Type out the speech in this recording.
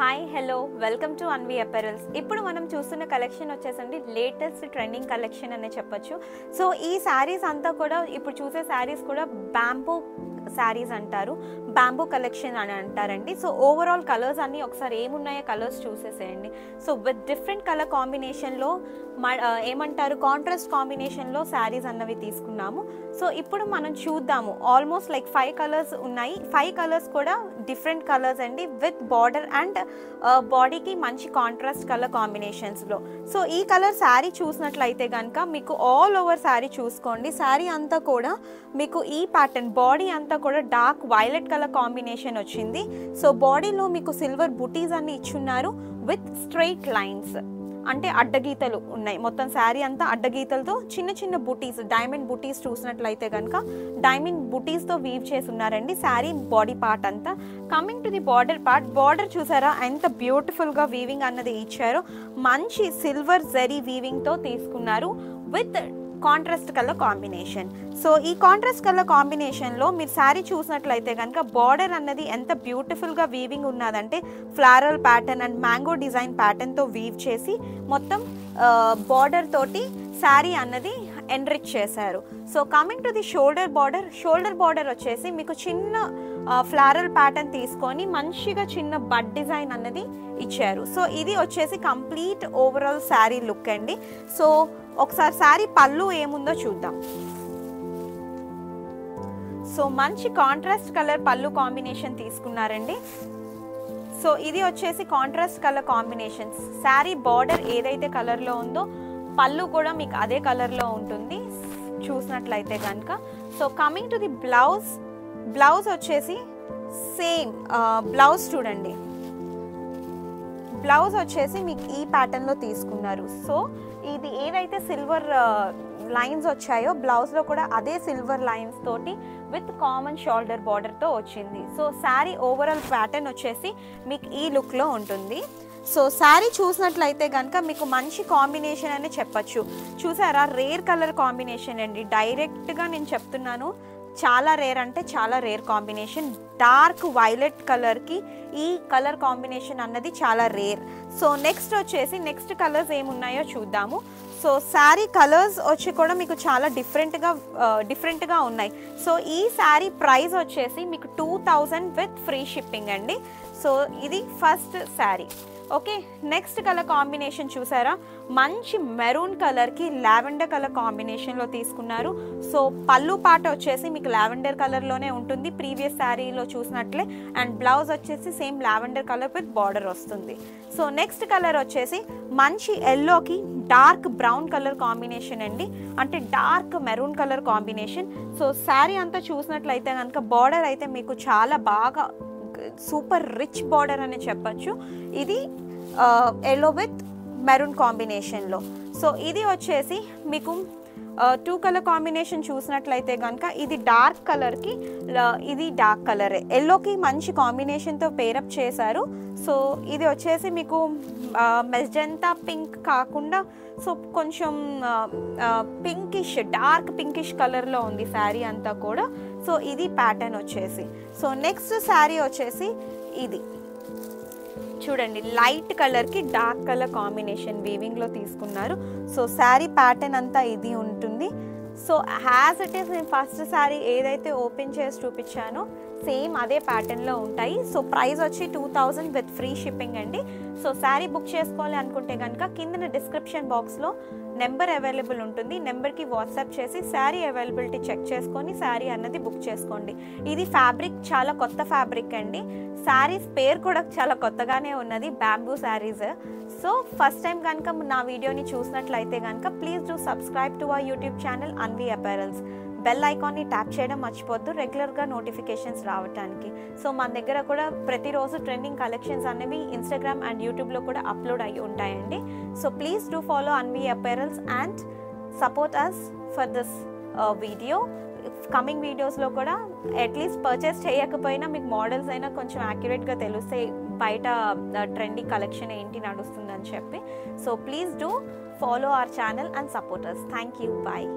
Hi hello welcome to Anvi apparels. ఇప్పుడు మనం చూస్తున్న కలెక్షన్ వచ్చేసండి లేటెస్ట్ ట్రెండింగ్ కలెక్షన్ అనే చెప్పొచ్చు. సో ఈ శారీస్ అంతా కూడా ఇప్పుడు చూసే శారీస్ కూడా బ్యాంబూ శారీస్ అంటారు, బ్యాంబూ కలెక్షన్ అని అంటారండి. సో ఓవరాల్ కలర్స్ అన్నీ ఒకసారి ఏమున్నాయో కలర్స్ చూసేసేయండి. సో విత్ డిఫరెంట్ కలర్ కాంబినేషన్లో ఏమంటారు కాంట్రాస్ట్ కాంబినేషన్లో శారీస్ అన్నవి తీసుకున్నాము. సో ఇప్పుడు మనం చూద్దాము. ఆల్మోస్ట్ లైక్ 5 కలర్స్ ఉన్నాయి. 5 కలర్స్ కూడా డిఫరెంట్ కలర్స్ అండి, విత్ బార్డర్ అండ్ బాడీకి మంచి కాంట్రాస్ట్ కలర్ కాంబినేషన్స్లో. సో ఈ కలర్ శారీ చూసినట్లయితే కనుక మీకు ఆల్ ఓవర్ శారీ చూసుకోండి. శారీ అంతా కూడా మీకు ఈ ప్యాటర్న్, బాడీ అంతా కూడా డార్క్ వైలెట్ కలర్ కాంబినేషన్ వచ్చింది. సో బాడీలో మీకు సిల్వర్ బుటీస్ అన్ని ఇచ్చున్నారు విత్ స్ట్రైట్ లైన్స్, అంటే అడ్డగీతలు ఉన్నాయి. మొత్తం శారీ అంతా అడ్డగీతలతో చిన్న చిన్న బుటీస్, డైమండ్ బుటీస్ చూసినట్లయితే కనుక డైమండ్ బుటీస్తో వీవ్ చేసి ఉన్నారండి శారీ బాడీ పార్ట్ అంతా. Coming to the border part, border చూసారా ఎంత బ్యూటిఫుల్గా వీవింగ్ అన్నది ఇచ్చారో. మంచి సిల్వర్ జరీ వీవింగ్తో తీసుకున్నారు with contrast colour combination. So ఈ కాంట్రాస్ట్ కలర్ కాంబినేషన్లో మీరు శారీ చూసినట్లయితే కనుక బార్డర్ అన్నది ఎంత బ్యూటిఫుల్గా వీవింగ్ ఉన్నదంటే floral pattern and mango design ప్యాటర్న్తో వీవ్ చేసి మొత్తం బార్డర్ తోటి శారీ అన్నది ఎన్రిచ్ చేశారు. So coming to the shoulder border, shoulder border వచ్చేసి మీకు చిన్న ఫ్లారల్ ప్యాటర్న్ తీసుకొని మంచిగా చిన్న బడ్ డిజైన్ అన్నది ఇచ్చారు. సో ఇది వచ్చేసి కంప్లీట్ ఓవరాల్ శారీ లుక్ అండి. సో ఒకసారి శారీ పళ్ళు ఏముందో చూద్దాం. సో మంచి కాంట్రాస్ట్ కలర్ పళ్ళు కాంబినేషన్ తీసుకున్నారండి. సో ఇది వచ్చేసి contrast colour combinations. Sari border ఏదైతే కలర్లో ఉందో పళ్ళు కూడా మీకు అదే కలర్లో ఉంటుంది చూసినట్లయితే కనుక. So coming to the blouse, blouse వచ్చేసి సేమ్ బ్లౌజ్ చూడండి. బ్లౌజ్ వచ్చేసి మీకు ఈ ప్యాటర్న్లో తీసుకున్నారు. సో ఇది ఏదైతే సిల్వర్ లైన్స్ వచ్చాయో బ్లౌజ్లో కూడా అదే సిల్వర్ లైన్స్ తోటి విత్ కామన్ షోల్డర్ బార్డర్తో వచ్చింది. సో శారీ ఓవరాల్ ప్యాటర్న్ వచ్చేసి మీకు ఈ లుక్లో ఉంటుంది. సో శారీ చూసినట్లయితే కనుక మీకు మంచి కాంబినేషన్ అని చెప్పచ్చు. చూసారా, రేర్ కలర్ కాంబినేషన్ అండి. డైరెక్ట్గా నేను చెప్తున్నాను, చాలా రేర్ అంటే చాలా రేర్ కాంబినేషన్. డార్క్ వైలెట్ కలర్కి ఈ కలర్ కాంబినేషన్ అన్నది చాలా రేర్. సో నెక్స్ట్ వచ్చేసి నెక్స్ట్ కలర్స్ ఏమున్నాయో చూద్దాము. సో శారీ కలర్స్ వచ్చి కూడా మీకు చాలా డిఫరెంట్గా ఉన్నాయి. సో ఈ శారీ ప్రైస్ వచ్చేసి మీకు 2000 విత్ ఫ్రీ షిప్పింగ్ అండి. సో ఇది first sari. Okay, next colour combination చూసారా, మంచి మెరూన్ కలర్కి లావెండర్ కలర్ కాంబినేషన్లో తీసుకున్నారు. సో పళ్ళు పాట వచ్చేసి మీకు లావెండర్ కలర్లోనే ఉంటుంది ప్రీవియస్ శారీలో చూసినట్లే. అండ్ బ్లౌజ్ వచ్చేసి same lavender colour with border వస్తుంది. సో నెక్స్ట్ కలర్ వచ్చేసి మంచి ఎల్లోకి డార్క్ బ్రౌన్ కలర్ కాంబినేషన్ అండి, అంటే dark maroon colour combination. So sari అంతా చూసినట్లయితే కనుక బార్డర్ అయితే మీకు చాలా బాగా సూపర్ రిచ్ బార్డర్ అని చెప్పచ్చు. ఇది ఎల్లో విత్ మెరూన్ కాంబినేషన్లో. సో ఇది వచ్చేసి మీకు 2 కలర్ కాంబినేషన్ చూసినట్లయితే కనుక ఇది డార్క్ కలర్కి ఇది డార్క్ కలరే, ఎల్లోకి మంచి కాంబినేషన్తో పేరప్ చేశారు. సో ఇది వచ్చేసి మీకు మెజెంటా పింక్ కాకుండా సో కొంచెం పింకిష్, డార్క్ పింకిష్ కలర్లో ఉంది శారీ అంతా కూడా. సో ఇది ప్యాటర్న్ వచ్చేసి. సో నెక్స్ట్ శారీ వచ్చేసి ఇది చూడండి, లైట్ కలర్కి డార్క్ కలర్ కాంబినేషన్ వీవింగ్లో తీసుకున్నారు. సో శారీ ప్యాటర్న్ అంతా ఇది ఉంటుంది. సో హ్యాస్ ఇట్ ఈస్ నేను ఫస్ట్ శారీ ఏదైతే ఓపెన్ చేసి చూపించానో సేమ్ అదే ప్యాటర్న్లో ఉంటాయి. సో ప్రైస్ వచ్చి 2000 విత్ ఫ్రీ షిప్పింగ్ అండి. సో శారీ బుక్ చేసుకోవాలి అనుకుంటే కనుక కింద డిస్క్రిప్షన్ బాక్స్లో నెంబర్ అవైలబుల్ ఉంటుంది. నెంబర్కి వాట్సాప్ చేసి శారీ అవైలబిలిటీ చెక్ చేసుకొని శారీ అన్నది బుక్ చేసుకోండి. ఇది ఫ్యాబ్రిక్ చాలా కొత్త ఫ్యాబ్రిక్ అండి. శారీస్ పేరు కూడా చాలా కొత్తగానే ఉన్నది, bamboo saris. So first time కనుక నా వీడియోని చూసినట్లయితే కనుక please do subscribe to our YouTube channel Anvi apparels. Bell ఐకాన్ని ట్యాప్ చేయడం మర్చిపోద్దు రెగ్యులర్గా నోటిఫికేషన్స్ రావడానికి. సో మన దగ్గర కూడా ప్రతిరోజు ట్రెండింగ్ కలెక్షన్స్ అనేవి ఇన్స్టాగ్రామ్ అండ్ యూట్యూబ్లో కూడా అప్లోడ్ అయ్యి ఉంటాయండి. So please do follow Anvi apparels and support us for this video. Coming వీడియోస్లో కూడా అట్లీస్ట్ పర్చేస్ చేయకపోయినా మీకు మోడల్స్ అయినా కొంచెం యాక్యురేట్గా తెలుస్తాయి బయట ట్రెండింగ్ కలెక్షన్ ఏంటి నడుస్తుందని చెప్పి. So please do follow our channel and support us. Thank you, bye.